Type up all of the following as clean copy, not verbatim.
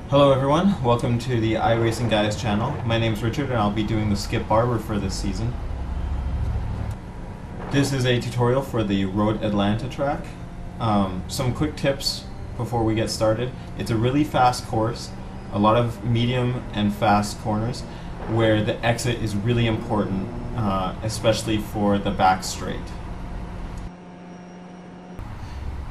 Hello everyone, welcome to the iRacing Guys channel. My name is Richard and I'll be doing the skip Barber for this season. This is a tutorial for the Road Atlanta track. Some quick tips before we get started. It's a really fast course, a lot of medium and fast corners where the exit is really important, especially for the back straight.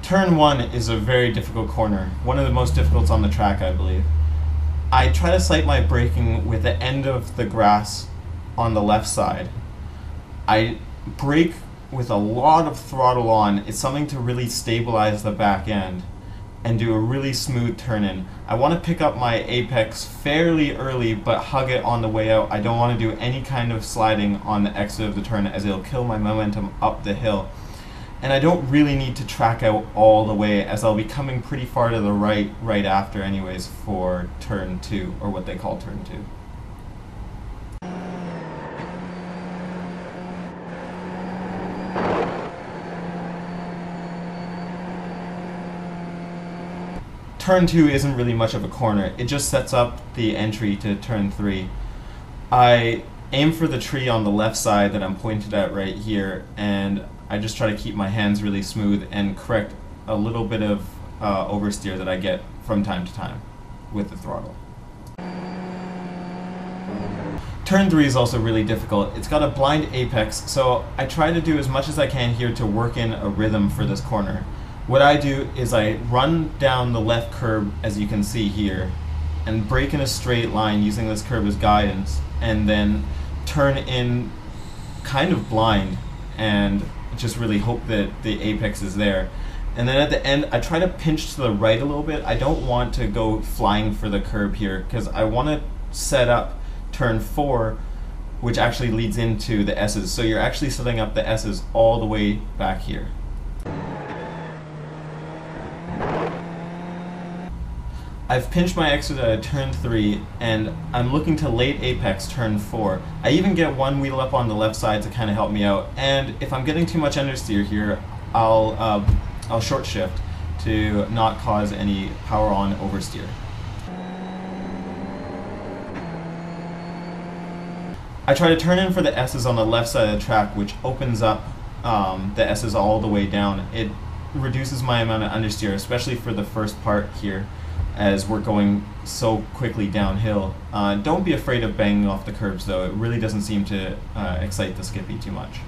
Turn 1 is a very difficult corner, one of the most difficult on the track, I believe. I try to sight my braking with the end of the grass on the left side. I brake with a lot of throttle on. It's something to really stabilize the back end and do a really smooth turn in. I want to pick up my apex fairly early but hug it on the way out. I don't want to do any kind of sliding on the exit of the turn as it'll kill my momentum up the hill. And I don't really need to track out all the way as I'll be coming pretty far to the right after anyways for turn 2, or what they call turn 2. Turn 2 isn't really much of a corner, it just sets up the entry to turn 3. I aim for the tree on the left side that I'm pointed at right here, and I just try to keep my hands really smooth and correct a little bit of oversteer that I get from time to time with the throttle. Turn 3 is also really difficult. It's got a blind apex, so I try to do as much as I can here to work in a rhythm for this corner. What I do is I run down the left curb, as you can see here, and brake in a straight line using this curb as guidance, and then turn in kind of blind and just really hope that the apex is there. And then at the end I try to pinch to the right a little bit. I don't want to go flying for the curb here because I want to set up turn 4, which actually leads into the S's. So you're actually setting up the S's all the way back here. I've pinched my exit at turn 3 and I'm looking to late apex turn 4. I even get one wheel up on the left side to kind of help me out, and if I'm getting too much understeer here, I'll short shift to not cause any power on oversteer. I try to turn in for the S's on the left side of the track, which opens up the S's all the way down. It reduces my amount of understeer, especially for the first part here, as we're going so quickly downhill. Don't be afraid of banging off the curbs though, it really doesn't seem to excite the Skippy too much.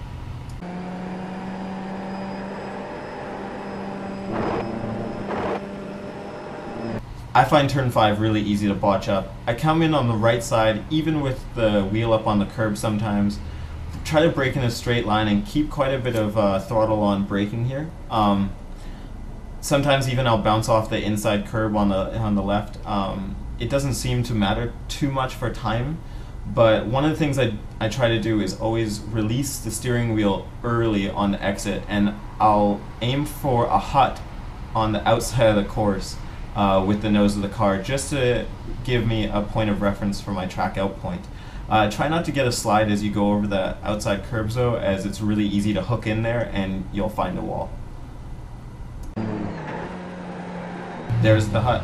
I find turn 5 really easy to botch up. I come in on the right side, even with the wheel up on the curb sometimes, try to brake in a straight line and keep quite a bit of throttle on braking here. Sometimes even I'll bounce off the inside curb on the left. It doesn't seem to matter too much for time, but one of the things I try to do is always release the steering wheel early on the exit, and I'll aim for a hut on the outside of the course with the nose of the car, just to give me a point of reference for my track out point. Try not to get a slide as you go over the outside curbs though, as it's really easy to hook in there and you'll find a wall. There's the hut.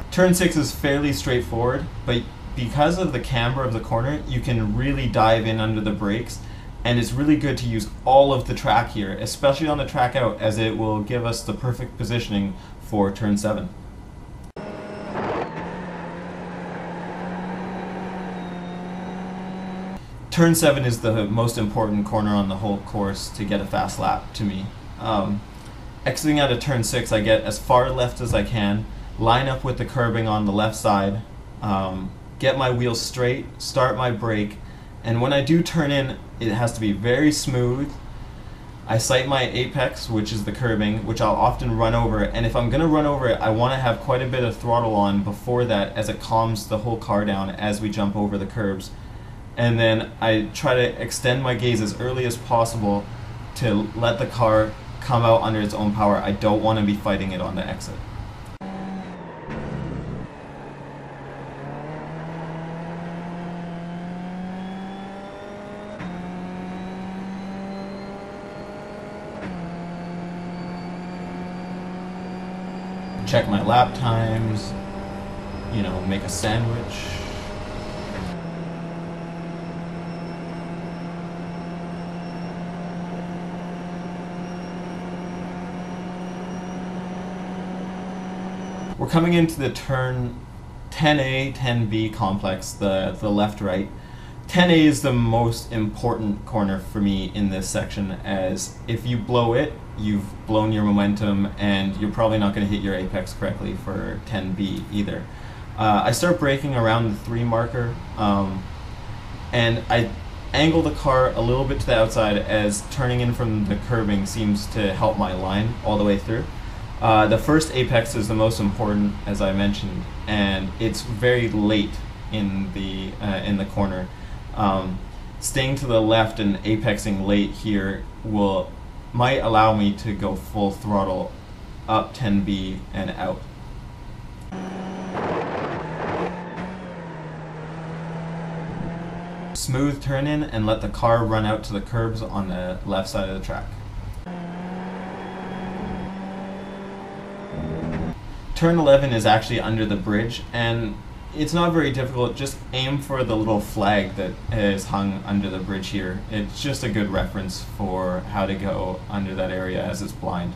Turn 6 is fairly straightforward, but because of the camber of the corner, you can really dive in under the brakes, and it's really good to use all of the track here, especially on the track out, as it will give us the perfect positioning for turn 7. Turn 7 is the most important corner on the whole course to get a fast lap to me. Exiting out of turn 6, I get as far left as I can, line up with the curbing on the left side, get my wheels straight, start my brake, and when I do turn in, it has to be very smooth. I sight my apex, which is the curbing, which I'll often run over, and if I'm going to run over it, I want to have quite a bit of throttle on before that, as it calms the whole car down as we jump over the curbs. And then I try to extend my gaze as early as possible to let the car come out under its own power. I don't want to be fighting it on the exit. check my lap times, you know, make a sandwich. We're coming into the turn 10A, 10B complex, the left-right. 10A is the most important corner for me in this section, as if you blow it, you've blown your momentum and you're probably not going to hit your apex correctly for 10B either. I start braking around the 3 marker, and I angle the car a little bit to the outside, as turning in from the curbing seems to help my line all the way through. The first apex is the most important, as I mentioned, and it's very late in the corner. Staying to the left and apexing late here might allow me to go full throttle up 10B and out. Smooth turn in and let the car run out to the curbs on the left side of the track. Turn 11 is actually under the bridge, and it's not very difficult. Just aim for the little flag that is hung under the bridge here. It's just a good reference for how to go under that area, as it's blind.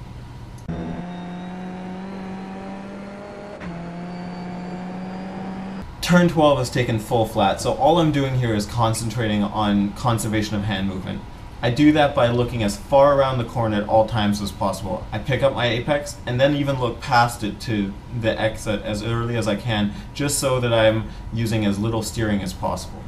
Turn 12 is taken full flat, so all I'm doing here is concentrating on conservation of hand movement. I do that by looking as far around the corner at all times as possible. I pick up my apex and then even look past it to the exit as early as I can, just so that I'm using as little steering as possible.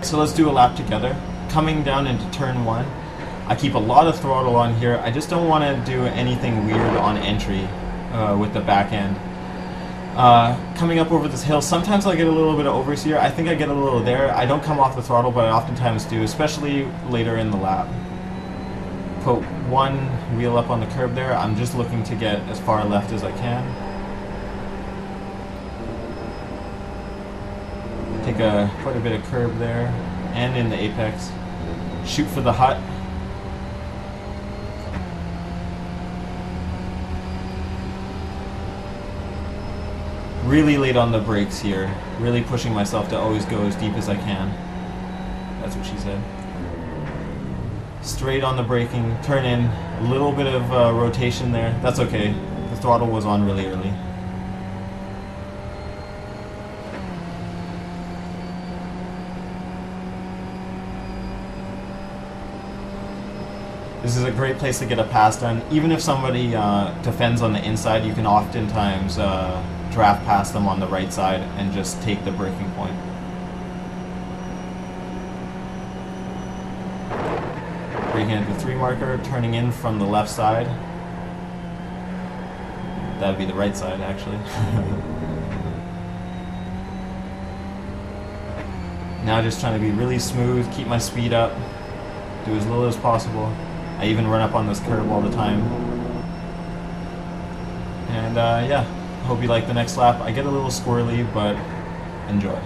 So let's do a lap together. Coming down into turn 1, I keep a lot of throttle on here. I just don't want to do anything weird on entry with the back end. Coming up over this hill, sometimes I get a little bit of oversteer. I think I get a little there. I don't come off the throttle, but I oftentimes do, especially later in the lap. Put one wheel up on the curb there. I'm just looking to get as far left as I can. Take quite a bit of curb there, and in the apex. Shoot for the hut. Really late on the brakes here, really pushing myself to always go as deep as I can. That's what she said. Straight on the braking, turn in, a little bit of rotation there. That's okay, the throttle was on really early. This is a great place to get a pass done. Even if somebody defends on the inside, you can oftentimes draft past them on the right side and just take the braking point. Braking at the 3 marker, turning in from the left side. That would be the right side, actually. Now just trying to be really smooth, keep my speed up, do as little as possible. I even run up on this curb all the time. And yeah. Hope you like the next lap. I get a little squirrely, but enjoy.